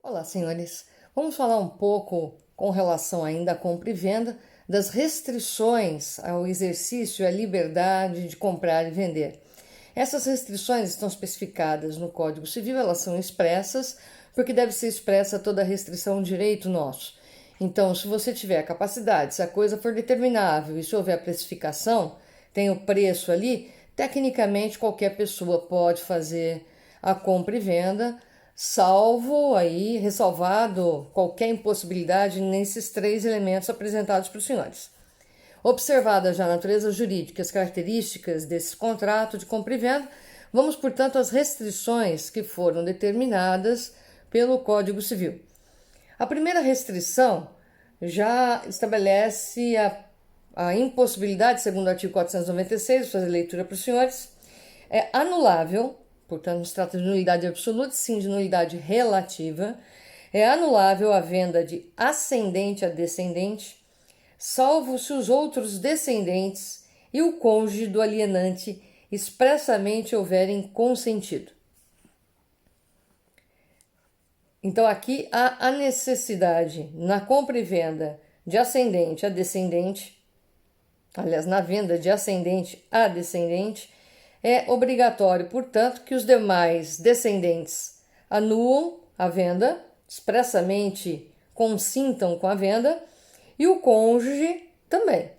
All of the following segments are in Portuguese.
Olá, senhores. Vamos falar um pouco com relação ainda à compra e venda das restrições ao exercício e à liberdade de comprar e vender. Essas restrições estão especificadas no Código Civil, elas são expressas, porque deve ser expressa toda a restrição de direito nosso. Então, se você tiver capacidade, se a coisa for determinável e se houver precificação, tem o preço ali, tecnicamente qualquer pessoa pode fazer a compra e venda, salvo aí, ressalvado qualquer impossibilidade nesses três elementos apresentados para os senhores. Observada já a natureza jurídica e as características desse contrato de compra e venda, vamos, portanto, às restrições que foram determinadas pelo Código Civil. A primeira restrição já estabelece a impossibilidade, segundo o artigo 496, vou fazer leitura para os senhores, é anulável, portanto, não se trata de nulidade absoluta, sim de nulidade relativa, é anulável a venda de ascendente a descendente, salvo se os outros descendentes e o cônjuge do alienante expressamente houverem consentido. Então, aqui há a necessidade na compra e venda de ascendente a descendente, aliás, na venda de ascendente a descendente, é obrigatório, portanto, que os demais descendentes anuam a venda, expressamente consintam com a venda, e o cônjuge também.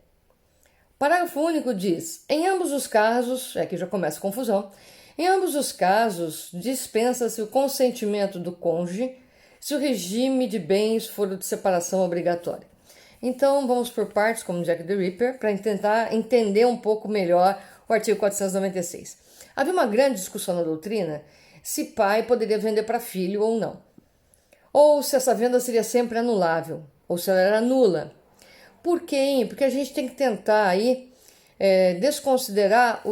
Parágrafo único diz: em ambos os casos, aqui já começa a confusão, em ambos os casos dispensa-se o consentimento do cônjuge se o regime de bens for o de separação obrigatória. Então vamos por partes, como Jack the Ripper, para tentar entender um pouco melhor o artigo 496. Havia uma grande discussão na doutrina se pai poderia vender para filho ou não, ou se essa venda seria sempre anulável, ou se ela era nula. Por quê? Porque a gente tem que tentar aí desconsiderar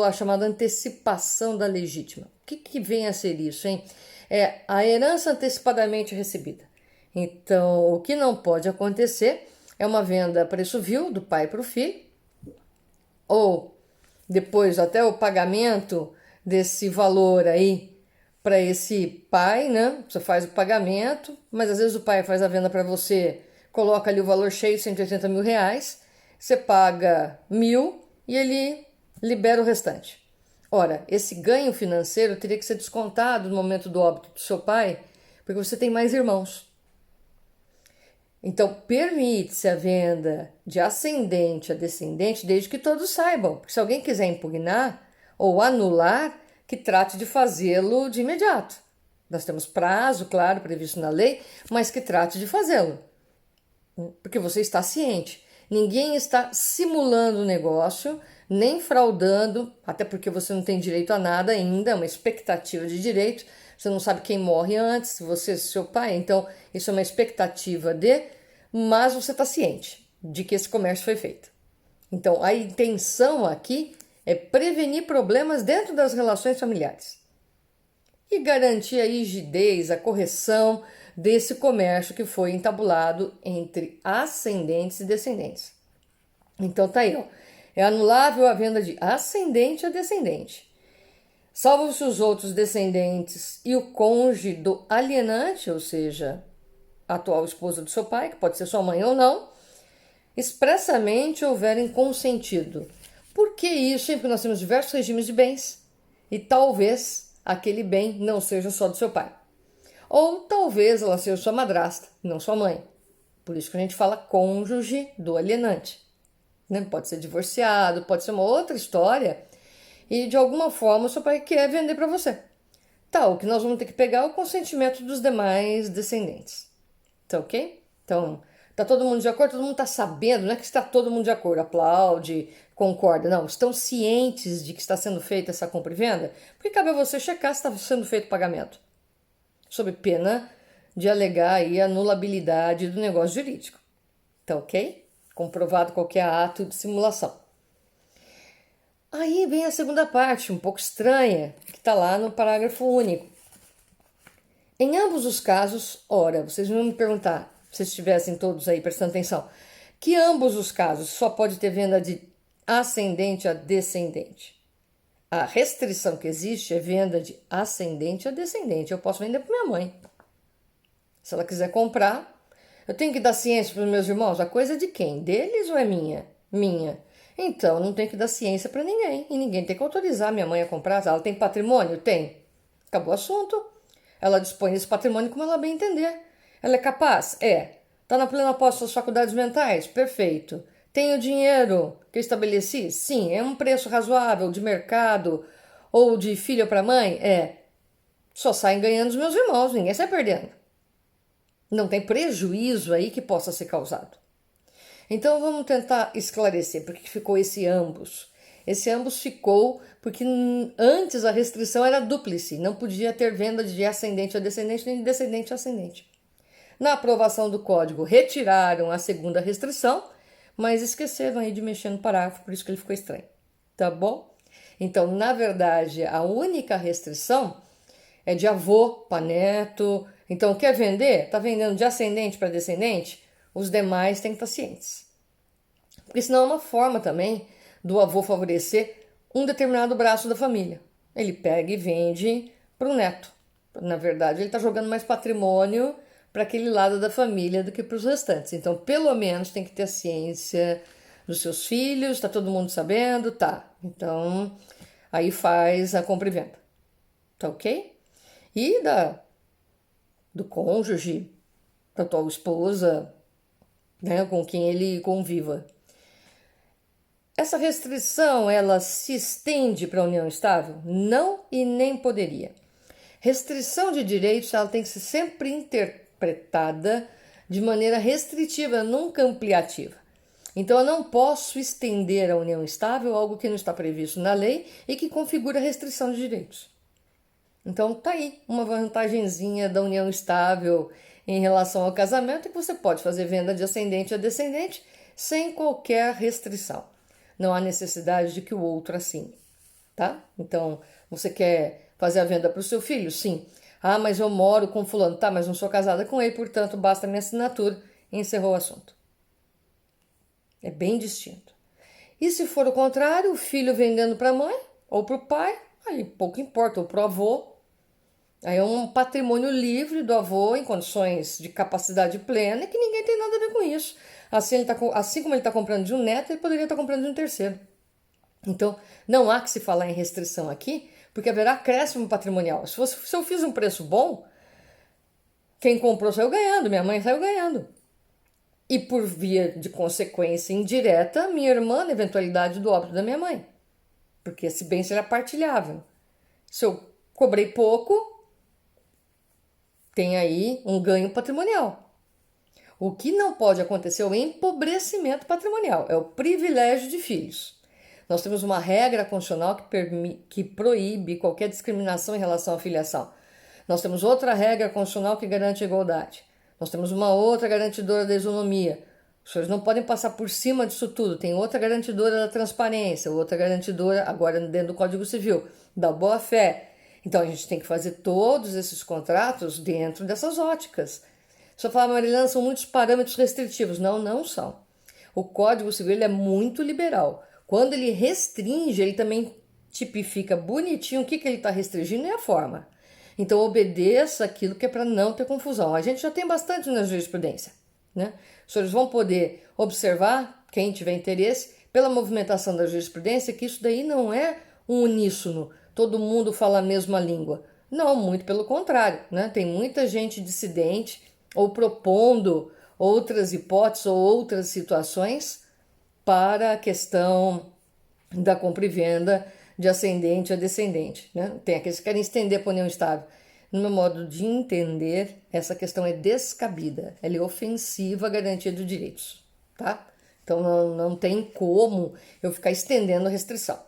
a chamada antecipação da legítima. O que vem a ser isso, hein? É a herança antecipadamente recebida. Então, o que não pode acontecer é uma venda a preço vil do pai para o filho, ou depois até o pagamento desse valor aí para esse pai, né? Você faz o pagamento, mas às vezes o pai faz a venda para você, coloca ali o valor cheio, 180 mil reais, você paga 1.000 e ele libera o restante. Ora, esse ganho financeiro teria que ser descontado no momento do óbito do seu pai, porque você tem mais irmãos. Então, permite-se a venda de ascendente a descendente, desde que todos saibam. Porque se alguém quiser impugnar ou anular, que trate de fazê-lo de imediato. Nós temos prazo, claro, previsto na lei, mas que trate de fazê-lo. Porque você está ciente. Ninguém está simulando o negócio, nem fraudando, até porque você não tem direito a nada ainda, é uma expectativa de direito. Você não sabe quem morre antes, você, seu pai. Então, isso é uma expectativa mas você está ciente de que esse comércio foi feito. Então, a intenção aqui é prevenir problemas dentro das relações familiares e garantir a rigidez, a correção desse comércio que foi entabulado entre ascendentes e descendentes. Então, tá aí, ó. É anulável a venda de ascendente a descendente, salvo se os outros descendentes e o cônjuge do alienante, ou seja, a atual esposa do seu pai, que pode ser sua mãe ou não, expressamente houverem consentido. Por que isso? Porque nós temos diversos regimes de bens e talvez aquele bem não seja só do seu pai. Ou talvez ela seja sua madrasta, não sua mãe. Por isso que a gente fala cônjuge do alienante. Pode ser divorciado, pode ser uma outra história e de alguma forma o seu pai quer vender para você. Tá, o que nós vamos ter que pegar é o consentimento dos demais descendentes. Tá ok? Então, tá todo mundo de acordo? Todo mundo está sabendo, não é que está todo mundo de acordo, aplaude, concorda. Não, estão cientes de que está sendo feita essa compra e venda? Porque cabe a você checar se está sendo feito o pagamento. Sob pena de alegar aí a anulabilidade do negócio jurídico. Tá ok? Comprovado qualquer ato de simulação. Aí vem a segunda parte, um pouco estranha, que está lá no parágrafo único. Em ambos os casos, ora, vocês vão me perguntar, se estivessem todos aí prestando atenção, que ambos os casos só pode ter venda de ascendente a descendente. A restrição que existe é venda de ascendente a descendente. Eu posso vender para minha mãe. Se ela quiser comprar, eu tenho que dar ciência para os meus irmãos? A coisa é de quem? Deles ou é minha? Minha. Então, não tem que dar ciência para ninguém. E ninguém tem que autorizar minha mãe a comprar. Ela tem patrimônio? Tem. Acabou o assunto. Ela dispõe desse patrimônio como ela bem entender. Ela é capaz? É. Está na plena posse das faculdades mentais? Perfeito. Tem o dinheiro que eu estabeleci? Sim. É um preço razoável de mercado ou de filho para mãe? É. Só saem ganhando os meus irmãos, ninguém sai perdendo. Não tem prejuízo aí que possa ser causado. Então vamos tentar esclarecer por que ficou esse ambos. Esse ambos ficou porque antes a restrição era dúplice, não podia ter venda de ascendente a descendente nem de descendente a ascendente. Na aprovação do código retiraram a segunda restrição, mas esqueceram aí de mexer no parágrafo, por isso que ele ficou estranho. Tá bom? Então, na verdade, a única restrição é de avô para neto. Então, quer vender? Está vendendo de ascendente para descendente? Os demais têm que estar cientes. Porque senão é uma forma também do avô favorecer um determinado braço da família. Ele pega e vende para o neto. Na verdade, ele está jogando mais patrimônio para aquele lado da família do que para os restantes. Então, pelo menos, tem que ter a ciência dos seus filhos, está todo mundo sabendo? Tá. Então, aí faz a compra e venda. Tá ok? E do cônjuge, da atual esposa, né, com quem ele conviva. Essa restrição, ela se estende para a união estável? Não e nem poderia. Restrição de direitos, ela tem que ser sempre interpretada de maneira restritiva, nunca ampliativa. Então, eu não posso estender a união estável algo que não está previsto na lei e que configura restrição de direitos. Então, tá aí uma vantagenzinha da união estável em relação ao casamento, é que você pode fazer venda de ascendente a descendente sem qualquer restrição. Não há necessidade de que o outro assine, tá? Então, você quer fazer a venda para o seu filho? Sim. Ah, mas eu moro com fulano. Tá, mas não sou casada com ele, portanto, basta minha assinatura e encerrou o assunto. É bem distinto. E se for o contrário, o filho vendendo para a mãe ou para o pai, aí pouco importa, ou para o avô. Aí é um patrimônio livre do avô em condições de capacidade plena e que ninguém tem nada a ver com isso. Assim como ele está comprando de um neto, ele poderia estar comprando de um terceiro. Então, não há que se falar em restrição aqui, porque haverá acréscimo patrimonial. Se eu fiz um preço bom, quem comprou saiu ganhando, minha mãe saiu ganhando. E por via de consequência indireta, minha irmã na eventualidade do óbito da minha mãe. Porque esse bem será partilhável. Se eu cobrei pouco, tem aí um ganho patrimonial. O que não pode acontecer é o empobrecimento patrimonial, é o privilégio de filhos. Nós temos uma regra constitucional que proíbe qualquer discriminação em relação à filiação. Nós temos outra regra constitucional que garante a igualdade. Nós temos uma outra garantidora da isonomia. Os senhores não podem passar por cima disso tudo. Tem outra garantidora da transparência, outra garantidora, agora dentro do Código Civil, da boa-fé. Então a gente tem que fazer todos esses contratos dentro dessas óticas. Se eu falar, Marilena, são muitos parâmetros restritivos. Não, não são. O Código Civil ele é muito liberal. Quando ele restringe, ele também tipifica bonitinho o que ele está restringindo e a forma. Então obedeça aquilo que é para não ter confusão. A gente já tem bastante na jurisprudência, né? Os senhores vão poder observar, quem tiver interesse, pela movimentação da jurisprudência, que isso daí não é um uníssono, todo mundo fala a mesma língua. Não, muito pelo contrário, né? Tem muita gente dissidente ou propondo outras hipóteses ou outras situações para a questão da compra e venda de ascendente a descendente, né? Tem aqueles que querem estender para a união estável. No meu modo de entender, essa questão é descabida, ela é ofensiva à garantia de direitos, tá? Então não tem como eu ficar estendendo a restrição.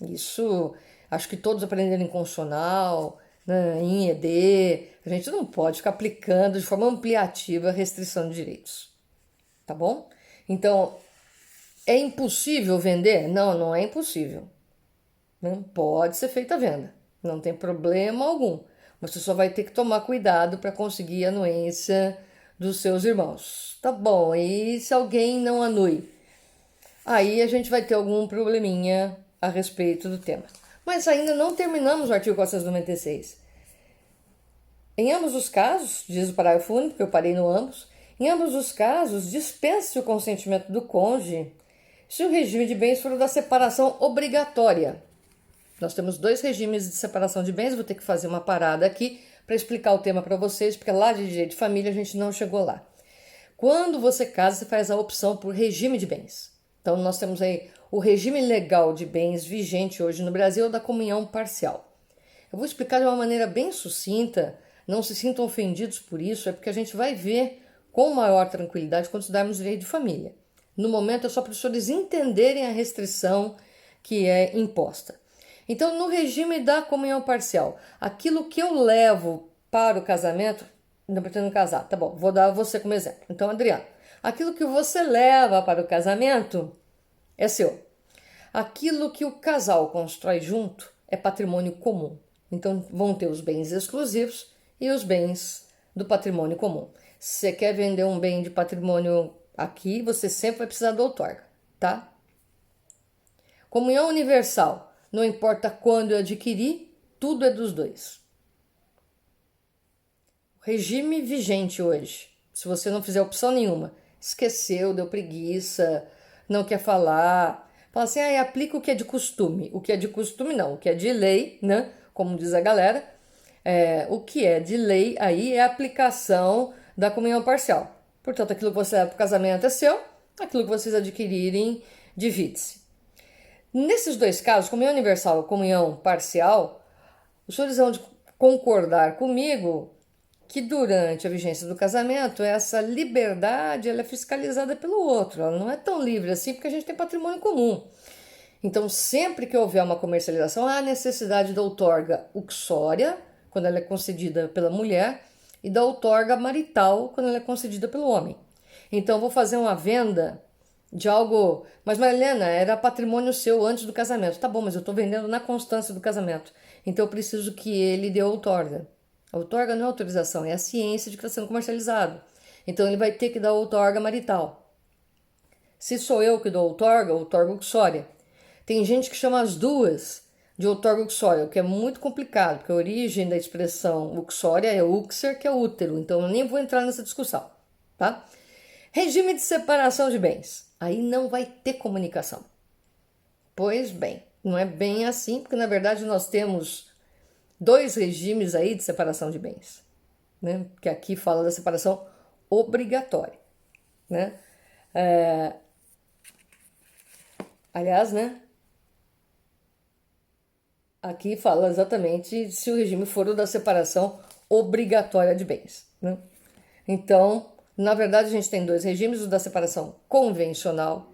Isso acho que todos aprenderam em constitucional, né, em ED. A gente não pode ficar aplicando de forma ampliativa a restrição de direitos, tá bom? Então, é impossível vender? Não, não é impossível. Não pode ser feita a venda, não tem problema algum. Você só vai ter que tomar cuidado para conseguir a anuência dos seus irmãos. Tá bom, e se alguém não anui? Aí a gente vai ter algum probleminha a respeito do tema. Mas ainda não terminamos o artigo 496. Em ambos os casos, diz o parágrafo único, que eu parei no ambos, em ambos os casos, dispense o consentimento do cônjuge se o regime de bens for o da separação obrigatória. Nós temos dois regimes de separação de bens, vou ter que fazer uma parada aqui para explicar o tema para vocês, porque lá de direito de família a gente não chegou lá. Quando você casa, você faz a opção por regime de bens. Então, nós temos aí o regime legal de bens vigente hoje no Brasil da comunhão parcial. Eu vou explicar de uma maneira bem sucinta, não se sintam ofendidos por isso, é porque a gente vai ver com maior tranquilidade quando estudarmos direito de família. No momento é só para os senhores entenderem a restrição que é imposta. Então, no regime da comunhão parcial, aquilo que eu levo para o casamento, não pretendo casar, tá bom, vou dar você como exemplo. Então, Adriano, aquilo que você leva para o casamento é seu. Aquilo que o casal constrói junto é patrimônio comum. Então, vão ter os bens exclusivos e os bens do patrimônio comum. Se você quer vender um bem de patrimônio aqui, você sempre vai precisar do outorga, tá? Comunhão universal. Não importa quando eu adquirir, tudo é dos dois. Regime vigente hoje. Se você não fizer opção nenhuma, esqueceu, deu preguiça, não quer falar, fala assim, aplica o que é de costume. O que é de costume não, o que é de lei, né? Como diz a galera, o que é de lei aí é a aplicação da comunhão parcial. Portanto, aquilo que você leva para o casamento é seu, aquilo que vocês adquirirem, divide-se. Nesses dois casos, comunhão universal e comunhão parcial, os senhores vão concordar comigo que durante a vigência do casamento, essa liberdade ela é fiscalizada pelo outro. Ela não é tão livre assim porque a gente tem patrimônio comum. Então, sempre que houver uma comercialização, há necessidade da outorga uxória, quando ela é concedida pela mulher, e da outorga marital, quando ela é concedida pelo homem. Então, vou fazer uma venda de algo... Mas, Marilena, era patrimônio seu antes do casamento. Tá bom, mas eu estou vendendo na constância do casamento. Então, eu preciso que ele dê outorga. A outorga não é autorização, é a ciência de que está sendo comercializado. Então, ele vai ter que dar outorga marital. Se sou eu que dou outorga uxória. Tem gente que chama as duas de outorga uxória, o que é muito complicado, porque a origem da expressão uxória é uxer, que é útero. Então, eu nem vou entrar nessa discussão, tá? Regime de separação de bens. Aí não vai ter comunicação. Pois bem, não é bem assim, porque na verdade nós temos dois regimes aí de separação de bens, né? Que aqui fala da separação obrigatória, né? Aliás, né? Aqui fala exatamente se o regime for o da separação obrigatória de bens, né? Então, na verdade, a gente tem dois regimes, o da separação convencional,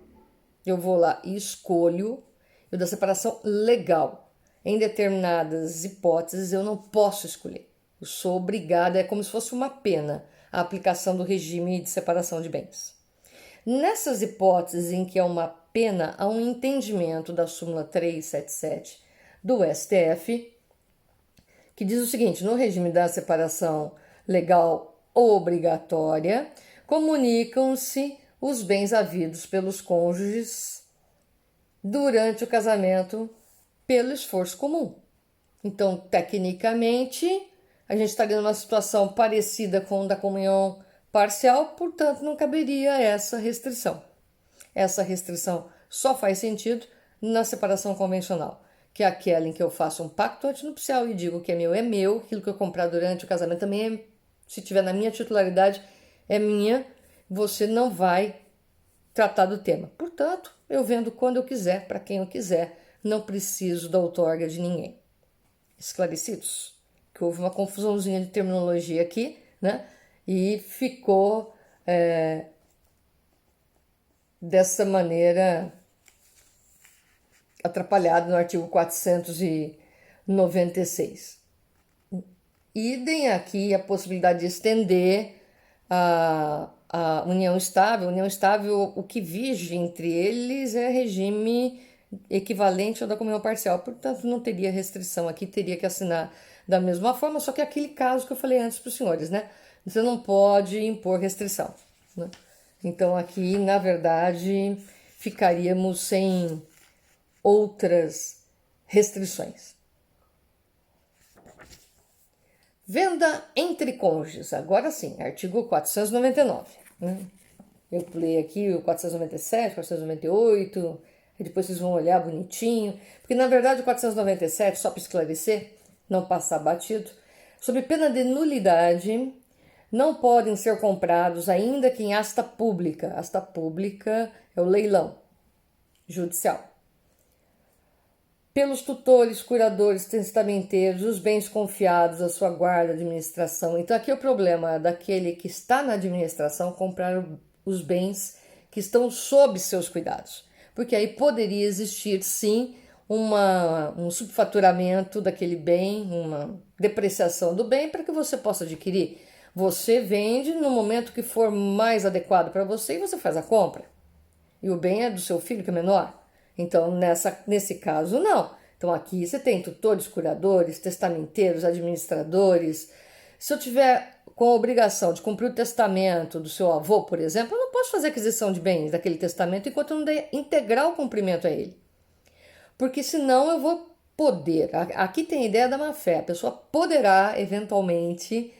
eu vou lá e escolho, e o da separação legal. Em determinadas hipóteses, eu não posso escolher. Eu sou obrigada, é como se fosse uma pena, a aplicação do regime de separação de bens. Nessas hipóteses em que é uma pena, há um entendimento da súmula 377 do STF, que diz o seguinte: no regime da separação legal obrigatória, comunicam-se os bens havidos pelos cônjuges durante o casamento pelo esforço comum. Então, tecnicamente, a gente estaria numa situação parecida com a da comunhão parcial, portanto, não caberia essa restrição. Essa restrição só faz sentido na separação convencional, que é aquela em que eu faço um pacto antinupcial e digo que é meu, aquilo que eu comprar durante o casamento também é, se tiver na minha titularidade, é minha, você não vai tratar do tema. Portanto, eu vendo quando eu quiser, para quem eu quiser, não preciso da outorga de ninguém. Esclarecidos? Que houve uma confusãozinha de terminologia aqui, né? E ficou dessa maneira atrapalhado no artigo 496. Idem aqui a possibilidade de estender a união estável. União estável, o que vige entre eles é regime equivalente ao da comunhão parcial, portanto não teria restrição aqui, teria que assinar da mesma forma, só que aquele caso que eu falei antes para os senhores, né? Você não pode impor restrição, né? Então aqui, na verdade, ficaríamos sem outras restrições. Venda entre cônjuges, agora sim, artigo 499. Né? Eu pulei aqui o 497, 498, e depois vocês vão olhar bonitinho, porque na verdade o 497, só para esclarecer, não passar batido, sob pena de nulidade, não podem ser comprados ainda que em asta pública. Asta pública é o leilão judicial. Pelos tutores, curadores, testamenteiros, os bens confiados à sua guarda, administração. Então aqui é o problema daquele que está na administração comprar os bens que estão sob seus cuidados. Porque aí poderia existir sim um subfaturamento daquele bem, uma depreciação do bem para que você possa adquirir. Você vende no momento que for mais adequado para você e você faz a compra. E o bem é do seu filho que é menor. Então, nesse caso, não. Então, aqui você tem tutores, curadores, testamenteiros, administradores. Se eu tiver com a obrigação de cumprir o testamento do seu avô, por exemplo, eu não posso fazer aquisição de bens daquele testamento enquanto eu não der integral cumprimento a ele. Porque senão eu vou poder. Aqui tem a ideia da má-fé. A pessoa poderá, eventualmente,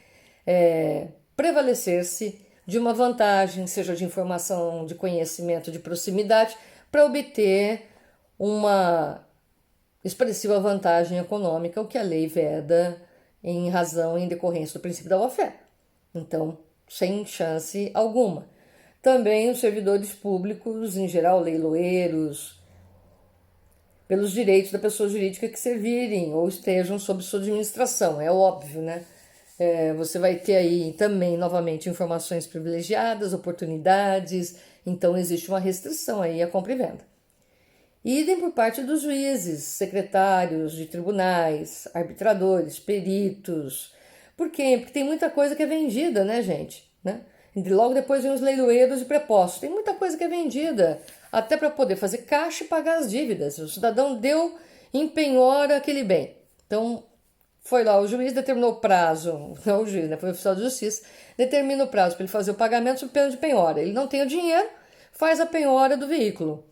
prevalecer-se de uma vantagem, seja de informação, de conhecimento, de proximidade, para obter uma expressiva vantagem econômica, o que a lei veda em razão e em decorrência do princípio da boa-fé. Então, sem chance alguma. Também os servidores públicos, em geral, leiloeiros, pelos direitos da pessoa jurídica que servirem ou estejam sob sua administração, é óbvio, né? Você vai ter aí também, novamente, informações privilegiadas, oportunidades, então existe uma restrição aí à compra e venda. Idem por parte dos juízes, secretários de tribunais, arbitradores, peritos. Por quê? Porque tem muita coisa que é vendida, né, gente? Né? E logo depois vem os leiloeiros e prepostos. Tem muita coisa que é vendida, até para poder fazer caixa e pagar as dívidas. O cidadão deu em penhora aquele bem. Então, foi lá, o juiz determinou o prazo, não o juiz, né? Foi o oficial de justiça, determina o prazo para ele fazer o pagamento sob pena de penhora. Ele não tem o dinheiro, faz a penhora do veículo.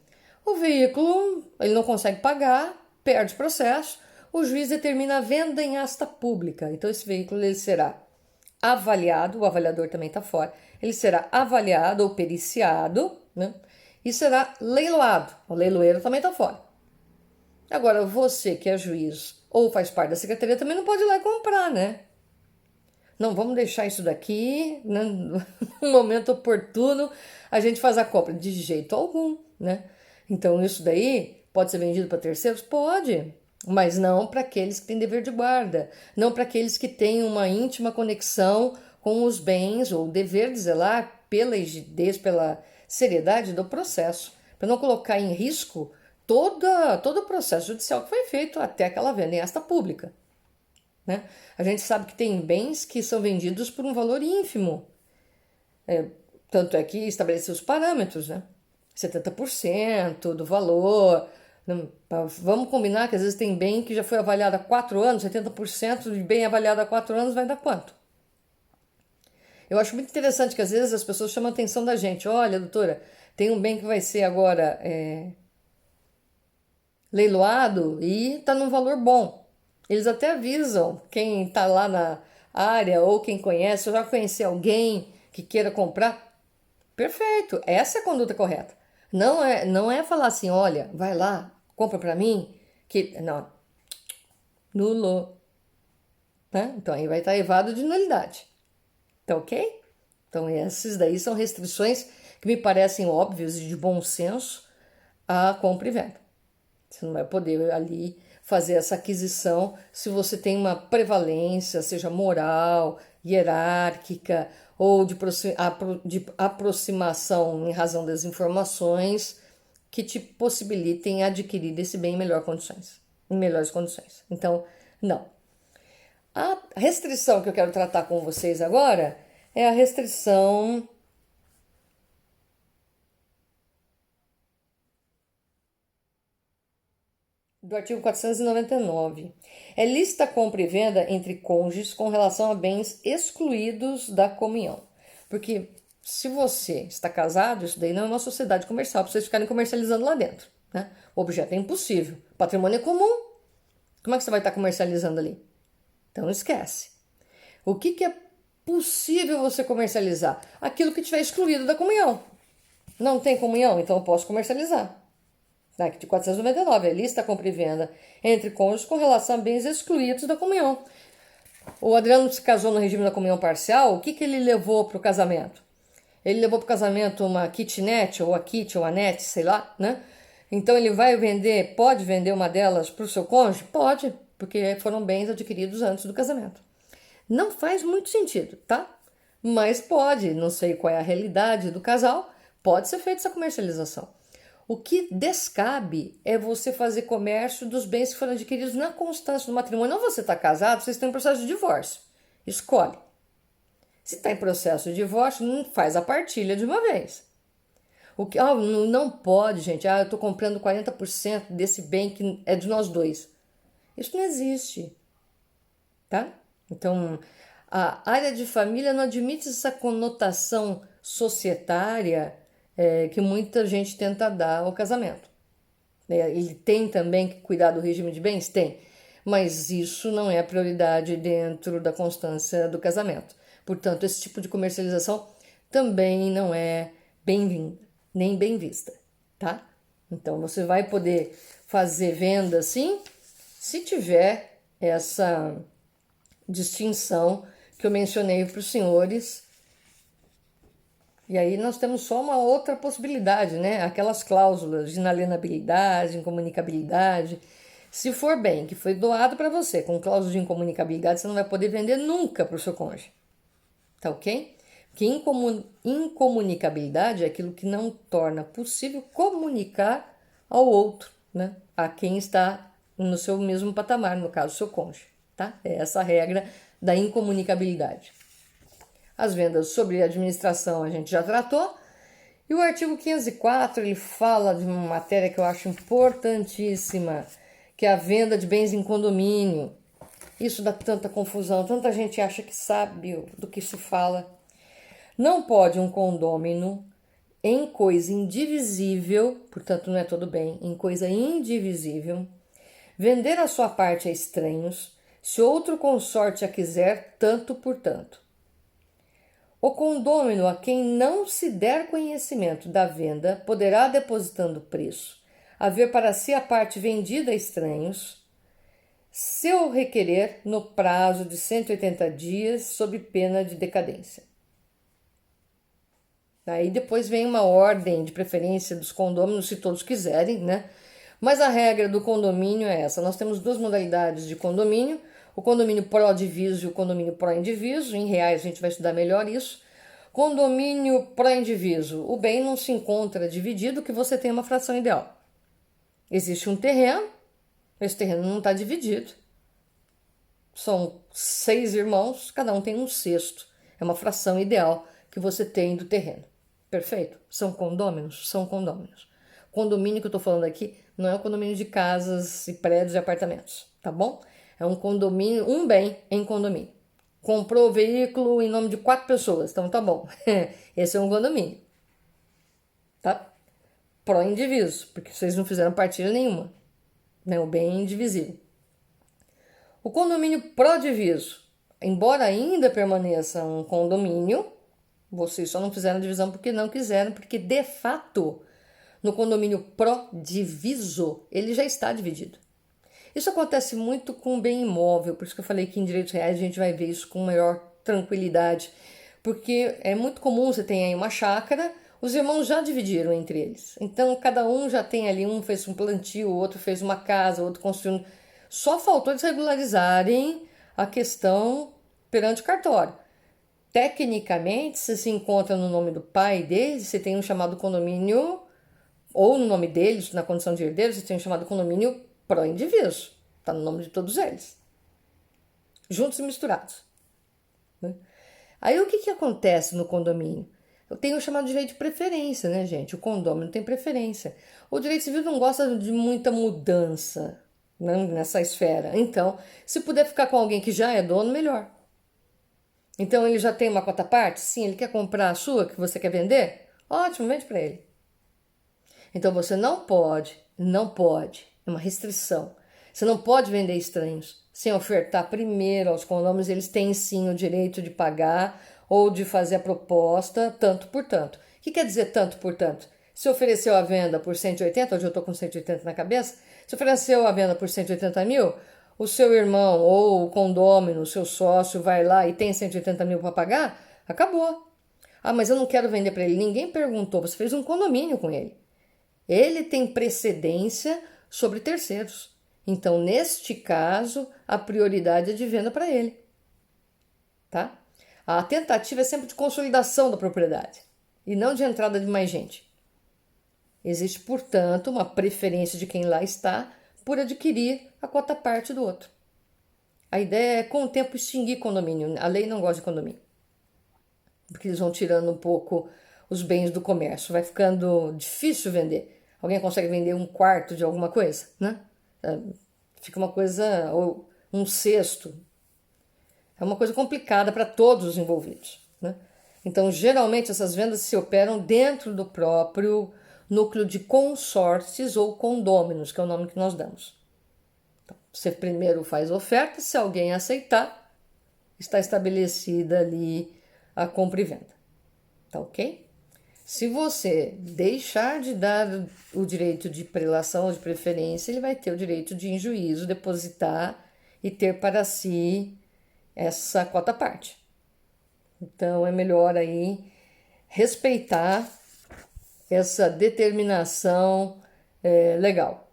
O veículo, ele não consegue pagar, perde o processo, o juiz determina a venda em asta pública. Então esse veículo ele será avaliado, o avaliador também está fora, ele será avaliado ou periciado, né? E será leiloado, o leiloeiro também está fora. Agora, você que é juiz ou faz parte da secretaria também não pode ir lá e comprar, né? Não, vamos deixar isso daqui, né? No momento oportuno a gente faz a compra. De jeito algum, né? Então, isso daí pode ser vendido para terceiros? Pode, mas não para aqueles que têm dever de guarda, não para aqueles que têm uma íntima conexão com os bens ou dever de zelar pela rigidez, pela seriedade do processo, para não colocar em risco todo o processo judicial que foi feito até aquela venda em asta pública. Né? A gente sabe que tem bens que são vendidos por um valor ínfimo. Tanto é que estabeleceu os parâmetros, né? 70% do valor. Vamos combinar que às vezes tem bem que já foi avaliado há 4 anos, 70% de bem avaliado há 4 anos vai dar quanto? Eu acho muito interessante que às vezes as pessoas chamam a atenção da gente. Olha, doutora, tem um bem que vai ser agora leiloado e está num valor bom. Eles até avisam quem está lá na área ou quem conhece, ou já conhecer alguém que queira comprar. Perfeito, essa é a conduta correta. Não é falar assim, olha, vai lá, compra para mim, que não, nulo, né? Então aí vai estar evado de nulidade. Tá ok? Então esses daí são restrições que me parecem óbvias e de bom senso à compra e venda. Você não vai poder ali fazer essa aquisição se você tem uma prevalência, seja moral, hierárquica ou de aproximação em razão das informações que te possibilitem adquirir esse bem em melhores condições. Então, não. A restrição que eu quero tratar com vocês agora é a restrição do artigo 499. É lícita a compra e venda entre cônjuges com relação a bens excluídos da comunhão. Porque se você está casado, isso daí não é uma sociedade comercial para vocês ficarem comercializando lá dentro. Né? O objeto é impossível. Patrimônio é comum. Como é que você vai estar comercializando ali? Então esquece. O que é possível você comercializar? Aquilo que tiver excluído da comunhão. Não tem comunhão? Então eu posso comercializar. De 499, a lista compra e venda entre cônjuges com relação a bens excluídos da comunhão. O Adriano se casou no regime da comunhão parcial, o que ele levou para o casamento? Ele levou para o casamento uma kitnet, ou a kit, ou a net, sei lá, né? Então ele vai vender, pode vender uma delas para o seu cônjuge? Pode, porque foram bens adquiridos antes do casamento. Não faz muito sentido, tá? Mas pode, não sei qual é a realidade do casal, pode ser feita essa comercialização. O que descabe é você fazer comércio dos bens que foram adquiridos na constância do matrimônio. Não, você está casado, vocês estão em processo de divórcio. Escolhe. Se está em processo de divórcio, não faz a partilha de uma vez. O que não pode, gente. Eu estou comprando 40% desse bem que é de nós dois. Isso não existe, tá? Então, a área de família não admite essa conotação societária que muita gente tenta dar ao casamento. Ele tem também que cuidar do regime de bens? Tem. Mas isso não é a prioridade dentro da constância do casamento. Portanto, esse tipo de comercialização também não é bem-vinda, nem bem vista, tá? Então, você vai poder fazer venda, sim, se tiver essa distinção que eu mencionei para os senhores. E aí nós temos só uma outra possibilidade, né? Aquelas cláusulas de inalienabilidade, incomunicabilidade. Se for bem que foi doado para você com cláusula de incomunicabilidade, você não vai poder vender nunca para o seu cônjuge. Tá ok? Porque incomunicabilidade é aquilo que não torna possível comunicar ao outro, né? A quem está no seu mesmo patamar, no caso, seu cônjuge, tá? É essa a regra da incomunicabilidade. As vendas sobre administração a gente já tratou. E o artigo 504, ele fala de uma matéria que eu acho importantíssima, que é a venda de bens em condomínio. Isso dá tanta confusão, tanta gente acha que sabe do que se fala. Não pode um condômino em coisa indivisível, portanto não é todo bem, em coisa indivisível, vender a sua parte a estranhos, se outro consorte a quiser, tanto por tanto. O condômino a quem não se der conhecimento da venda poderá, depositando o preço, haver para si a parte vendida a estranhos, se o requerer no prazo de 180 dias, sob pena de decadência. Aí depois vem uma ordem de preferência dos condôminos, se todos quiserem, né? Mas a regra do condomínio é essa. Nós temos duas modalidades de condomínio, o condomínio pró-diviso e o condomínio pró-indiviso. Em reais a gente vai estudar melhor isso. Condomínio pró-indiviso. O bem não se encontra dividido, que você tem uma fração ideal. Existe um terreno, esse terreno não está dividido. São 6 irmãos, cada um tem um sexto. É uma fração ideal que você tem do terreno. Perfeito? São condôminos? São condôminos. Condomínio que eu estou falando aqui não é um condomínio de casas e prédios e apartamentos, tá bom? É um condomínio, um bem em condomínio. Comprou o veículo em nome de 4 pessoas, então tá bom. Esse é um condomínio, tá? Pró-indiviso, porque vocês não fizeram partilha nenhuma, né? O bem é indivisível. O condomínio pró-diviso, embora ainda permaneça um condomínio, vocês só não fizeram divisão porque não quiseram, porque de fato, no condomínio pró-diviso, ele já está dividido. Isso acontece muito com bem imóvel, por isso que eu falei que em direitos reais a gente vai ver isso com maior tranquilidade, porque é muito comum você ter aí uma chácara, os irmãos já dividiram entre eles. Então cada um já tem ali, um fez um plantio, o outro fez uma casa, o outro construindo. Só faltou eles regularizarem a questão perante o cartório. Tecnicamente, se encontra no nome do pai deles, você tem um chamado condomínio, ou no nome deles, na condição de herdeiro, você tem um chamado condomínio pró-indiviso. Está no nome de todos eles. Juntos e misturados. Aí o que acontece no condomínio? Eu tenho o chamado direito de preferência, né, gente? O condômino tem preferência. O direito civil não gosta de muita mudança, né, nessa esfera. Então, se puder ficar com alguém que já é dono, melhor. Então, ele já tem uma cota parte? Sim, ele quer comprar a sua que você quer vender? Ótimo, vende para ele. Então, você não pode, é uma restrição. Você não pode vender estranhos. sem ofertar primeiro aos condôminos, eles têm sim o direito de pagar ou de fazer a proposta tanto por tanto. O que quer dizer tanto por tanto? Se ofereceu a venda por 180, hoje eu estou com 180 na cabeça, se ofereceu a venda por 180 mil, o seu irmão ou o condômino, o seu sócio vai lá e tem 180 mil para pagar, acabou. Ah, mas eu não quero vender para ele. Ninguém perguntou, você fez um condomínio com ele. Ele tem precedência sobre terceiros. Então, neste caso, a prioridade é de venda para ele. Tá? A tentativa é sempre de consolidação da propriedade e não de entrada de mais gente. Existe, portanto, uma preferência de quem lá está por adquirir a cota parte do outro. A ideia é, com o tempo, extinguir condomínio. A lei não gosta de condomínio, porque eles vão tirando um pouco os bens do comércio. Vai ficando difícil vender. Alguém consegue vender um quarto de alguma coisa, né? Fica uma coisa, ou um sexto. É uma coisa complicada para todos os envolvidos, né? Então, geralmente, essas vendas se operam dentro do próprio núcleo de consórcios ou condôminos, que é o nome que nós damos. Então, você primeiro faz oferta, se alguém aceitar, está estabelecida ali a compra e venda. Tá ok? Se você deixar de dar o direito de prelação ou de preferência, ele vai ter o direito de, em juízo, depositar e ter para si essa cota parte. Então, é melhor aí respeitar essa determinação legal.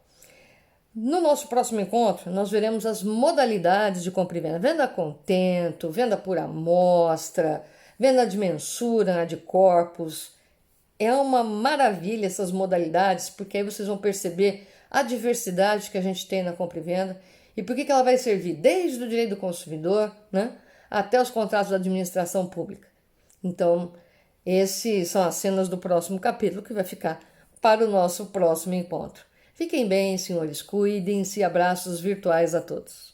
No nosso próximo encontro, nós veremos as modalidades de compra e venda. Venda a contento, venda por amostra, venda de mensura, de corpos. É uma maravilha essas modalidades, porque aí vocês vão perceber a diversidade que a gente tem na compra e venda e por que ela vai servir desde o direito do consumidor, né, até os contratos da administração pública. Então, esses são as cenas do próximo capítulo que vai ficar para o nosso próximo encontro. Fiquem bem, senhores, cuidem-se, abraços virtuais a todos.